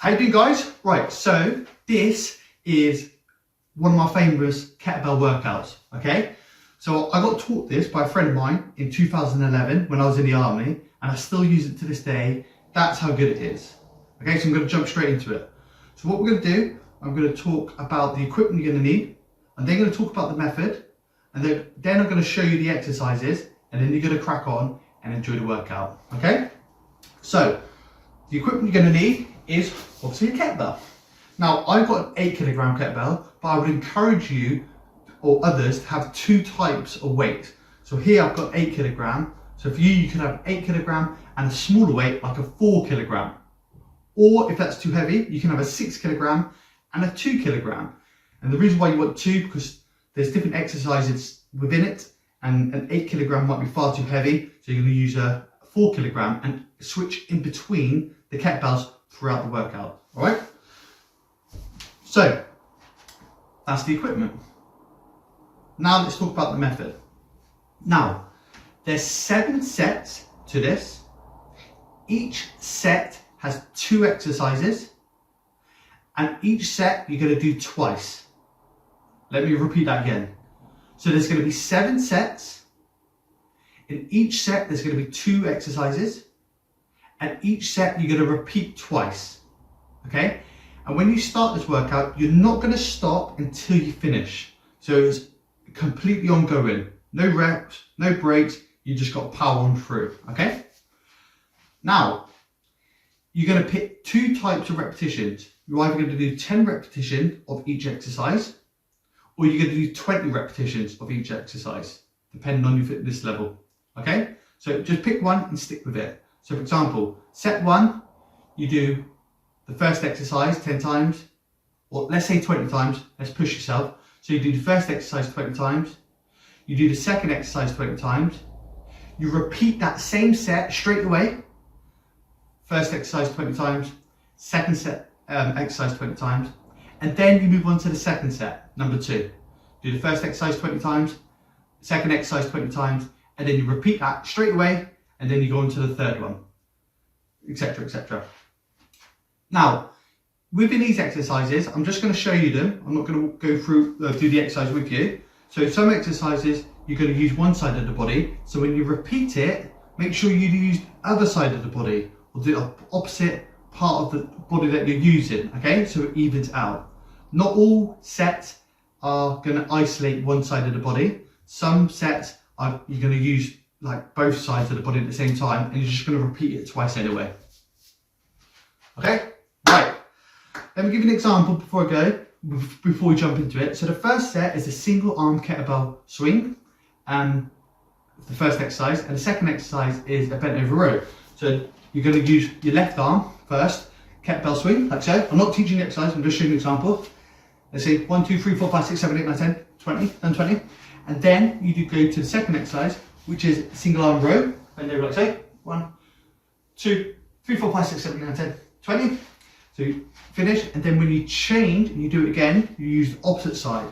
How you doing, guys? Right, so this is one of my famous kettlebell workouts, okay? So I got taught this by a friend of mine in 2011 when I was in the army, and I still use it to this day. That's how good it is. Okay, so I'm going to jump straight into it. So what we're going to do, I'm going to talk about the equipment you're going to need. I'm then going to talk about the method, and then I'm going to show you the exercises, and then you're going to crack on and enjoy the workout, okay? So the equipment you're going to need is obviously a kettlebell. Now, I've got an 8 kilogram kettlebell, but I would encourage you or others to have two types of weight. So here I've got 8 kilogram. So for you, you can have 8 kilogram and a smaller weight like a 4 kilogram. Or if that's too heavy, you can have a 6 kilogram and a 2 kilogram. And the reason why you want two, because there's different exercises within it, and an 8 kilogram might be far too heavy. So you're going to use a 4 kilogram and switch in between the kettlebells throughout the workout. All right. So that's the equipment. Now let's talk about the method. Now, there's 7 sets to this. Each set has 2 exercises, and each set you're going to do twice. Let me repeat that again. So there's going to be 7 sets. In each set there's going to be 2 exercises, and each set you're going to repeat twice. Okay? And when you start this workout, you're not going to stop until you finish. So it's completely ongoing. No reps, no breaks. You just got to power on through. Okay? Now, you're going to pick 2 types of repetitions. You're either going to do 10 repetitions of each exercise, or you're going to do 20 repetitions of each exercise, depending on your fitness level. Okay? So just pick one and stick with it. So for example, set 1, you do the first exercise 10 times, or let's say 20 times. Let's push yourself. So you do the first exercise 20 times, you do the second exercise 20 times, you repeat that same set straight away. First exercise 20 times, second set exercise 20 times, and then you move on to the second set, number 2. Do the first exercise 20 times, second exercise 20 times, and then you repeat that straight away, and then you go on to the third one, etc., etc. Now, within these exercises, I'm just going to show you them. I'm not going to go through, do the exercise with you. So some exercises, you're going to use one side of the body. So when you repeat it, make sure you use the other side of the body, or the opposite part of the body that you're using, okay? So it evens out. Not all sets are going to isolate one side of the body. Some sets you're going to use like both sides of the body at the same time, and you're just going to repeat it twice anyway. Okay? Right. Let me give you an example before we jump into it. So the first set is a single arm kettlebell swing, the first exercise, and the second exercise is a bent over row. So you're going to use your left arm first, kettlebell swing, like so. I'm not teaching the exercise, I'm just showing you an example. Let's see, 1, 2, 3, 4, 5, 6, 7, 8, 9, 10, 20, and 20. And then you do go to the second exercise, which is single arm row, bend over like so. 1, 2, 3, 4, 5, 6, 7, 8, 9, 10, 20. So you finish, and then when you change and you do it again, you use the opposite side.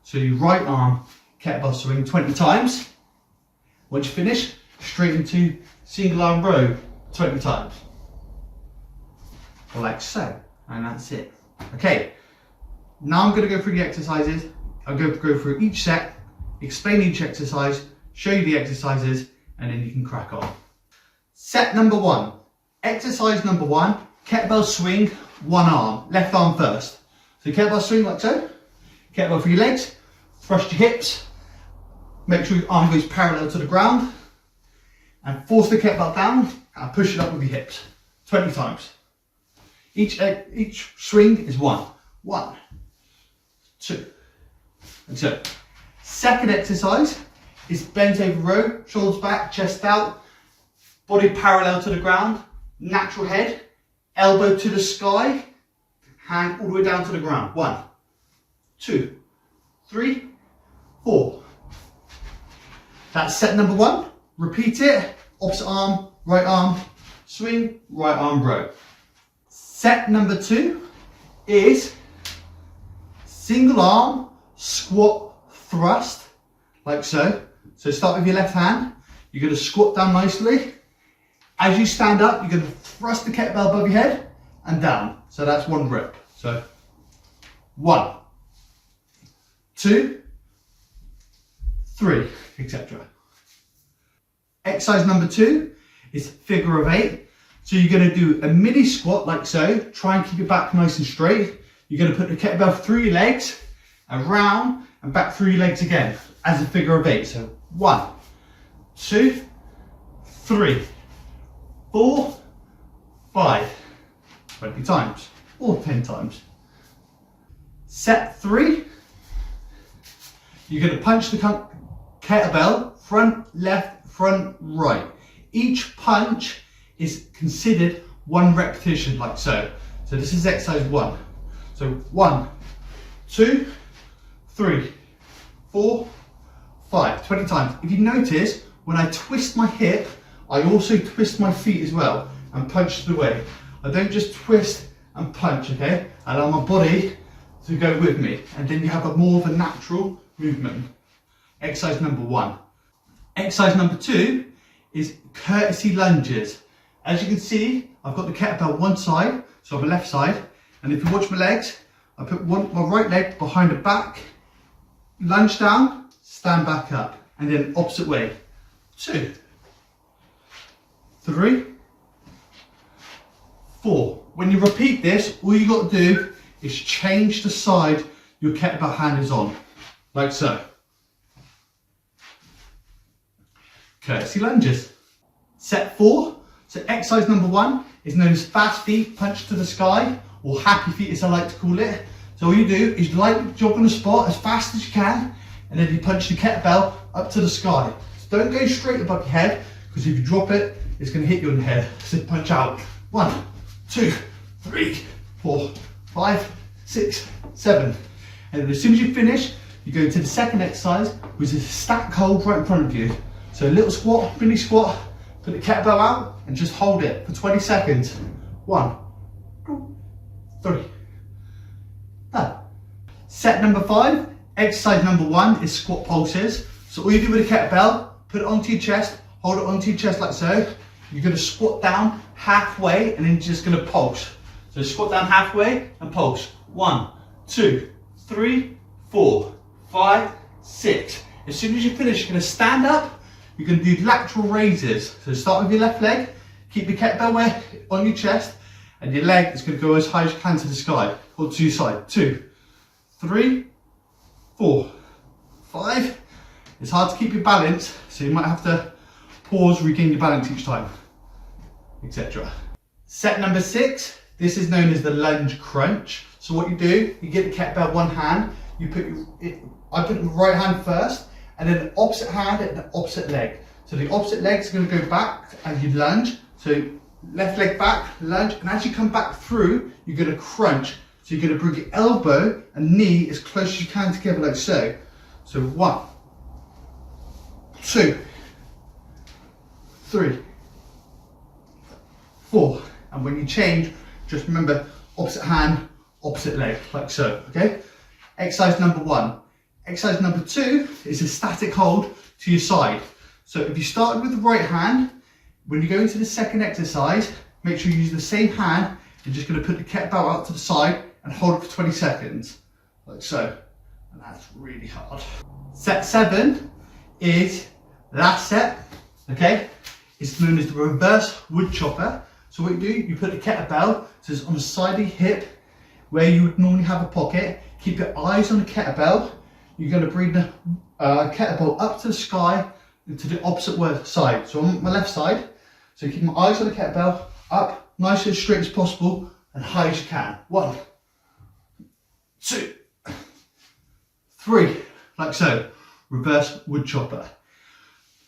So you right arm kettlebell swing 20 times. Once you finish, straight into single arm row 20 times. Like so, and that's it. Okay, now I'm going to go through the exercises. I'm going to go through each set, explain each exercise, show you the exercises, and then you can crack on. Set number 1. Exercise number 1, kettlebell swing, one arm, left arm first. So kettlebell swing like so, kettlebell for your legs, thrust your hips, make sure your arm goes parallel to the ground, and force the kettlebell down and push it up with your hips, 20 times. Each swing is 1, 1, 2, and so. Second exercise is bent over row, shoulders back, chest out, body parallel to the ground, natural head, elbow to the sky, hand all the way down to the ground. 1, 2, 3, 4. That's set number 1. Repeat it, opposite arm, right arm, swing, right arm row. Set number 2 is single arm squat thrust, like so. So start with your left hand. You're going to squat down nicely. As you stand up, you're going to thrust the kettlebell above your head and down. So that's 1 rep. So 1, 2, 3, etc. Exercise number 2 is figure of 8. So you're going to do a mini squat like so. Try and keep your back nice and straight. You're going to put the kettlebell through your legs, around and back through your legs again as a figure of 8. So 1, 2, 3, 4, 5, 20 times or 10 times. Set 3, you're going to punch the kettlebell front, left, front, right. Each punch is considered 1 repetition like so. So this is exercise 1. So 1, 2, 3, 4, 5, 20 times. If you notice, when I twist my hip, I also twist my feet as well and punch to the way. I don't just twist and punch, okay? I allow my body to go with me, and then you have more of a natural movement. Exercise number 1. Exercise number 2 is courtesy lunges. As you can see, I've got the kettlebell one side, so on the left side, and if you watch my legs, I put my right leg behind the back, lunge down, stand back up, and then opposite way. 2, 3, 4. When you repeat this, all you got to do is change the side your kettlebell hand is on, like so. Courtesy lunges. Set 4. So exercise number 1 is known as fast feet, punch to the sky, or happy feet as I like to call it. So all you do is light jog on the spot as fast as you can, and then you punch the kettlebell up to the sky. So don't go straight above your head, because if you drop it, it's going to hit you in the head. So punch out. 1, 2, 3, 4, 5, 6, 7. And then as soon as you finish, you go to the second exercise, which is a stack hold right in front of you. So a little squat, mini squat, put the kettlebell out and just hold it for 20 seconds. 1, 2, 3. Done. Set number 5, exercise number 1 is squat pulses. So all you do with a kettlebell, put it onto your chest, hold it onto your chest like so. You're going to squat down halfway and then you're just going to pulse. So squat down halfway and pulse. 1, 2, 3, 4, 5, 6. As soon as you finish, you're going to stand up. You're going to do lateral raises. So start with your left leg, keep your kettlebell on your chest, and your leg is going to go as high as you can to the sky, or to your side. 2, 3, 4, 5. It's hard to keep your balance, so you might have to pause, regain your balance each time, etc. Set number 6, this is known as the lunge crunch. So what you do, you get the kettlebell one hand, I put the right hand first, and then the opposite hand and the opposite leg. So the opposite leg is going to go back as you lunge. So left leg back, lunge, and as you come back through, you're going to crunch. So you're going to bring your elbow and knee as close as you can together like so. So 1, 2, 3, 4. And when you change, just remember opposite hand, opposite leg, like so, okay? Exercise number 1. Exercise number 2 is a static hold to your side. So if you started with the right hand, when you go into the second exercise, make sure you use the same hand. You're just going to put the kettlebell out to the side and hold it for 20 seconds, like so. And that's really hard. Set 7 is last set, okay? It's known as the reverse wood chopper. So what you do, you put the kettlebell, so it's on the side of your hip, where you would normally have a pocket. Keep your eyes on the kettlebell. You're going to bring the kettlebell up to the sky and to the opposite side. So on my left side, so keep my eyes on the kettlebell, up, nice and straight as possible, and high as you can. 1, 2, 3, like so. Reverse wood chopper.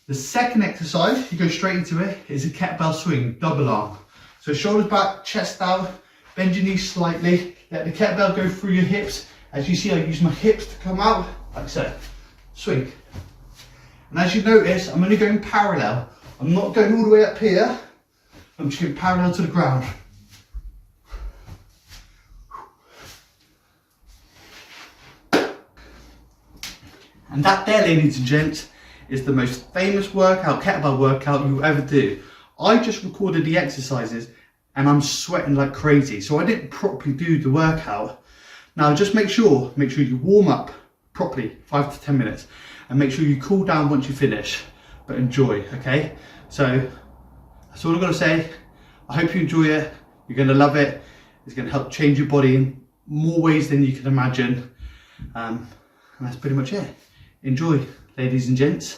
The second exercise, you go straight into it, is a kettlebell swing, double arm. So shoulders back, chest out, bend your knees slightly, let the kettlebell go through your hips. As you see, I use my hips to come out, like so. Swing. And as you notice, I'm only going parallel. I'm not going all the way up here. I'm just going parallel to the ground. And that there, ladies and gents, is the most famous workout, kettlebell workout you'll ever do. I just recorded the exercises and I'm sweating like crazy. So I didn't properly do the workout. Now just make sure you warm up properly, 5 to 10 minutes, and make sure you cool down once you finish, but enjoy, okay? So that's all I've got to say. I hope you enjoy it. You're going to love it. It's going to help change your body in more ways than you can imagine. And that's pretty much it. Enjoy, ladies and gents.